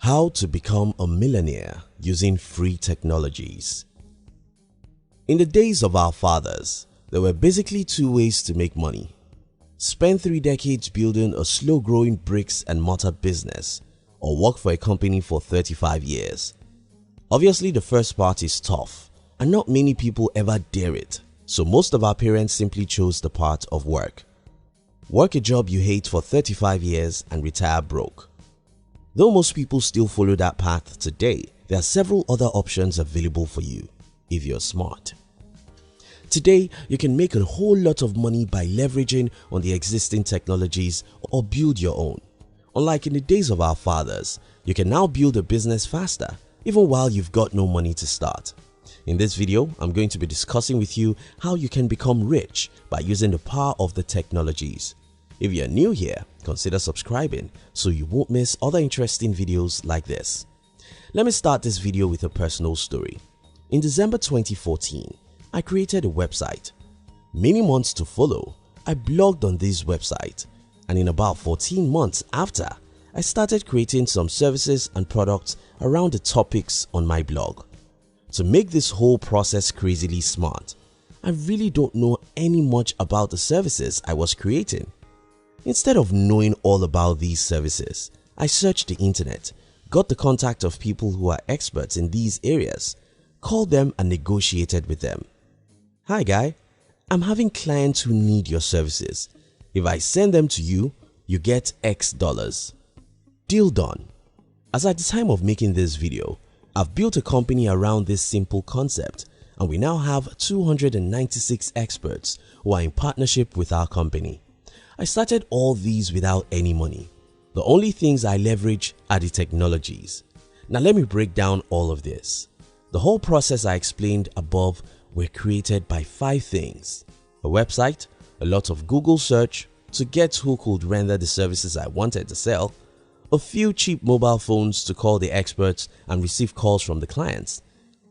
How to become a millionaire using free technologies. In the days of our fathers, there were basically two ways to make money. Spend 3 decades building a slow-growing bricks and mortar business, or work for a company for 35 years. Obviously, the first part is tough, and not many people ever dare it, so most of our parents simply chose the part of work. Work a job you hate for 35 years and retire broke. Though most people still follow that path today, there are several other options available for you if you're smart. Today, you can make a whole lot of money by leveraging on the existing technologies or build your own. Unlike in the days of our fathers, you can now build a business faster even while you've got no money to start. In this video, I'm going to be discussing with you how you can become rich by using the power of the technologies. If you're new here, consider subscribing so you won't miss other interesting videos like this. Let me start this video with a personal story. In December 2014, I created a website. Many months to follow, I blogged on this website, and in about 14 months after, I started creating some services and products around the topics on my blog. To make this whole process crazily smart, I really don't know any much about the services I was creating. Instead of knowing all about these services, I searched the internet, got the contact of people who are experts in these areas, called them and negotiated with them. Hi guy, I'm having clients who need your services. If I send them to you, you get X dollars. Deal done. As at the time of making this video, I've built a company around this simple concept, and we now have 296 experts who are in partnership with our company. I started all these without any money. The only things I leverage are the technologies. Now let me break down all of this. The whole process I explained above were created by 5 things: a website, a lot of Google search to get who could render the services I wanted to sell, a few cheap mobile phones to call the experts and receive calls from the clients,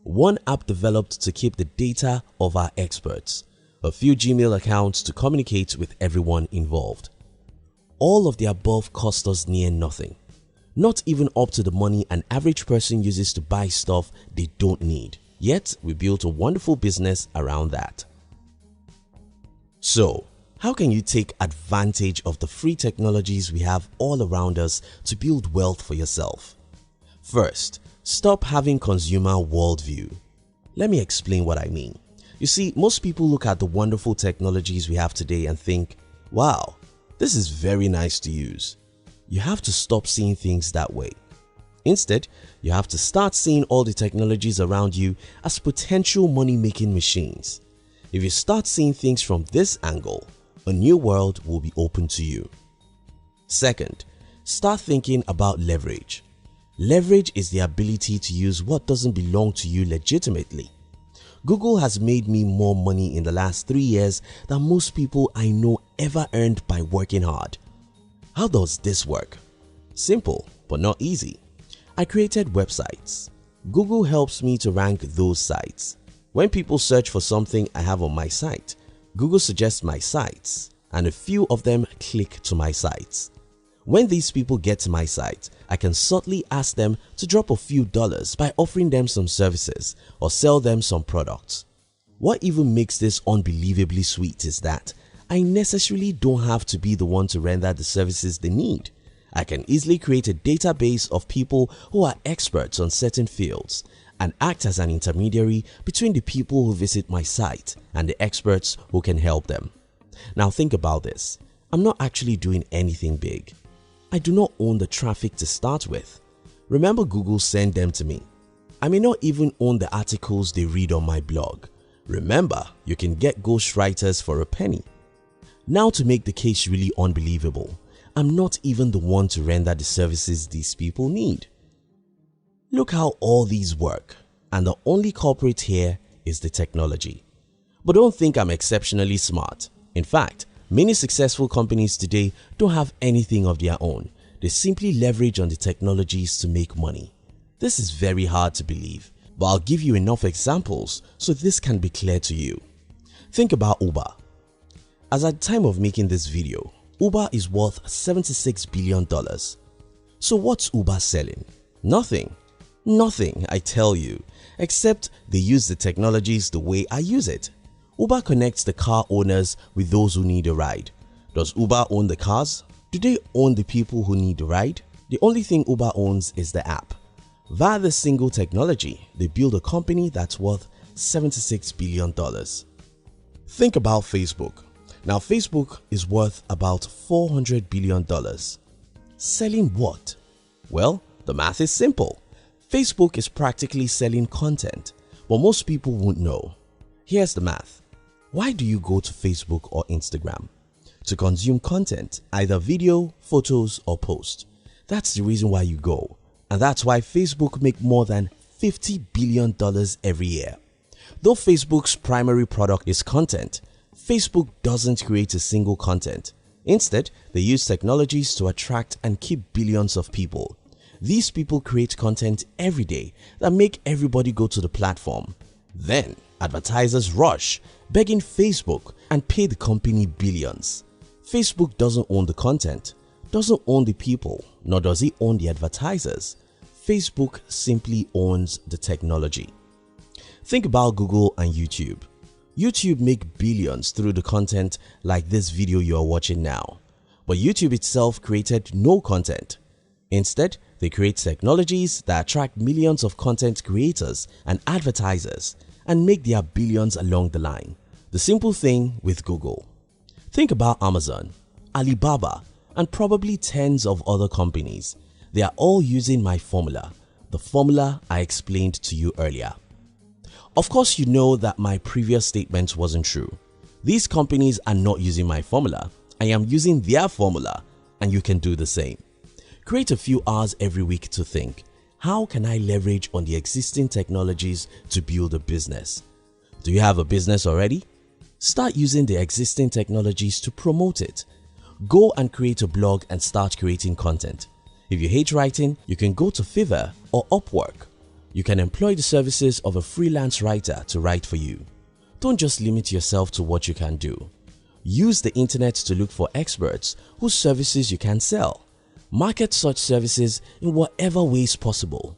one app developed to keep the data of our experts, a few Gmail accounts to communicate with everyone involved. All of the above cost us near nothing, not even up to the money an average person uses to buy stuff they don't need. Yet we built a wonderful business around that. So, how can you take advantage of the free technologies we have all around us to build wealth for yourself? First, stop having consumer worldview. Let me explain what I mean. You see, most people look at the wonderful technologies we have today and think, wow, this is very nice to use. You have to stop seeing things that way. Instead, you have to start seeing all the technologies around you as potential money-making machines. If you start seeing things from this angle, a new world will be open to you. Second, start thinking about leverage. Leverage is the ability to use what doesn't belong to you legitimately. Google has made me more money in the last 3 years than most people I know ever earned by working hard. How does this work? Simple, but not easy. I created websites. Google helps me to rank those sites. When people search for something I have on my site, Google suggests my sites, and a few of them click to my sites. When these people get to my site, I can subtly ask them to drop a few dollars by offering them some services or sell them some products. What even makes this unbelievably sweet is that I necessarily don't have to be the one to render the services they need. I can easily create a database of people who are experts on certain fields and act as an intermediary between the people who visit my site and the experts who can help them. Now think about this. I'm not actually doing anything big. I do not own the traffic to start with. Remember, Google sent them to me. I may not even own the articles they read on my blog. Remember, you can get ghostwriters for a penny. Now to make the case really unbelievable, I'm not even the one to render the services these people need. Look how all these work, and the only culprit here is the technology. But don't think I'm exceptionally smart. In fact, many successful companies today don't have anything of their own. They simply leverage on the technologies to make money. This is very hard to believe, but I'll give you enough examples so this can be clear to you. Think about Uber. As at the time of making this video, Uber is worth $76 billion. So what's Uber selling? Nothing. Nothing, I tell you, except they use the technologies the way I use it. Uber connects the car owners with those who need a ride. Does Uber own the cars? Do they own the people who need a ride? The only thing Uber owns is the app. Via this single technology, they build a company that's worth $76 billion. Think about Facebook. Now Facebook is worth about $400 billion. Selling what? Well, the math is simple. Facebook is practically selling content, but most people won't know. Here's the math. Why do you go to Facebook or Instagram? To consume content, either video, photos or post. That's the reason why you go. And that's why Facebook make more than $50 billion every year. Though Facebook's primary product is content, Facebook doesn't create a single content. Instead, they use technologies to attract and keep billions of people. These people create content every day that make everybody go to the platform. Then, advertisers rush, begging Facebook and pay the company billions. Facebook doesn't own the content, doesn't own the people, nor does it own the advertisers. Facebook simply owns the technology. Think about Google and YouTube. YouTube make billions through the content like this video you are watching now. But YouTube itself created no content. Instead, they create technologies that attract millions of content creators and advertisers and make their billions along the line. The simple thing with Google. Think about Amazon, Alibaba, and probably tens of other companies. They are all using my formula, the formula I explained to you earlier. Of course, you know that my previous statement wasn't true. These companies are not using my formula. I am using their formula, and you can do the same. Create a few hours every week to think, how can I leverage on the existing technologies to build a business? Do you have a business already? Start using the existing technologies to promote it. Go and create a blog and start creating content. If you hate writing, you can go to Fiverr or Upwork. You can employ the services of a freelance writer to write for you. Don't just limit yourself to what you can do. Use the internet to look for experts whose services you can sell. Market such services in whatever ways possible.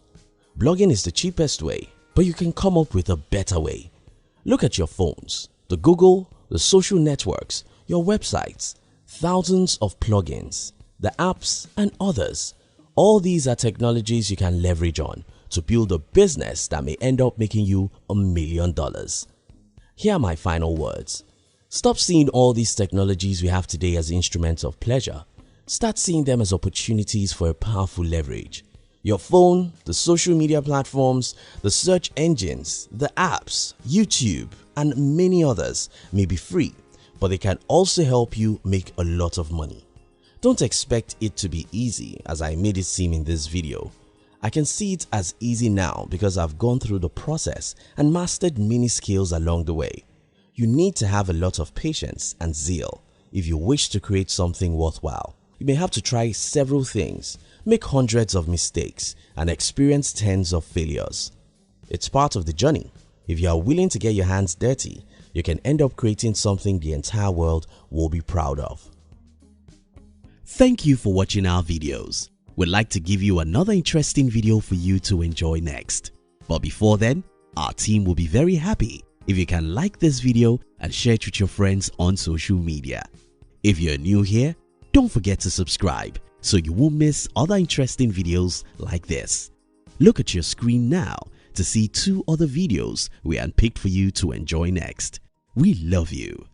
Blogging is the cheapest way, but you can come up with a better way. Look at your phones, the Google, the social networks, your websites, thousands of plugins, the apps and others. All these are technologies you can leverage on to build a business that may end up making you $1 million. Here are my final words. Stop seeing all these technologies we have today as instruments of pleasure. Start seeing them as opportunities for a powerful leverage. Your phone, the social media platforms, the search engines, the apps, YouTube, and many others may be free, but they can also help you make a lot of money. Don't expect it to be easy as I made it seem in this video. I can see it as easy now because I've gone through the process and mastered many skills along the way. You need to have a lot of patience and zeal if you wish to create something worthwhile. You may have to try several things, make hundreds of mistakes, and experience tens of failures. It's part of the journey. If you are willing to get your hands dirty, you can end up creating something the entire world will be proud of. Thank you for watching our videos. We'd like to give you another interesting video for you to enjoy next. But before then, our team will be very happy if you can like this video and share it with your friends on social media. If you're new here, don't forget to subscribe so you won't miss other interesting videos like this. Look at your screen now to see 2 other videos we handpicked for you to enjoy next. We love you.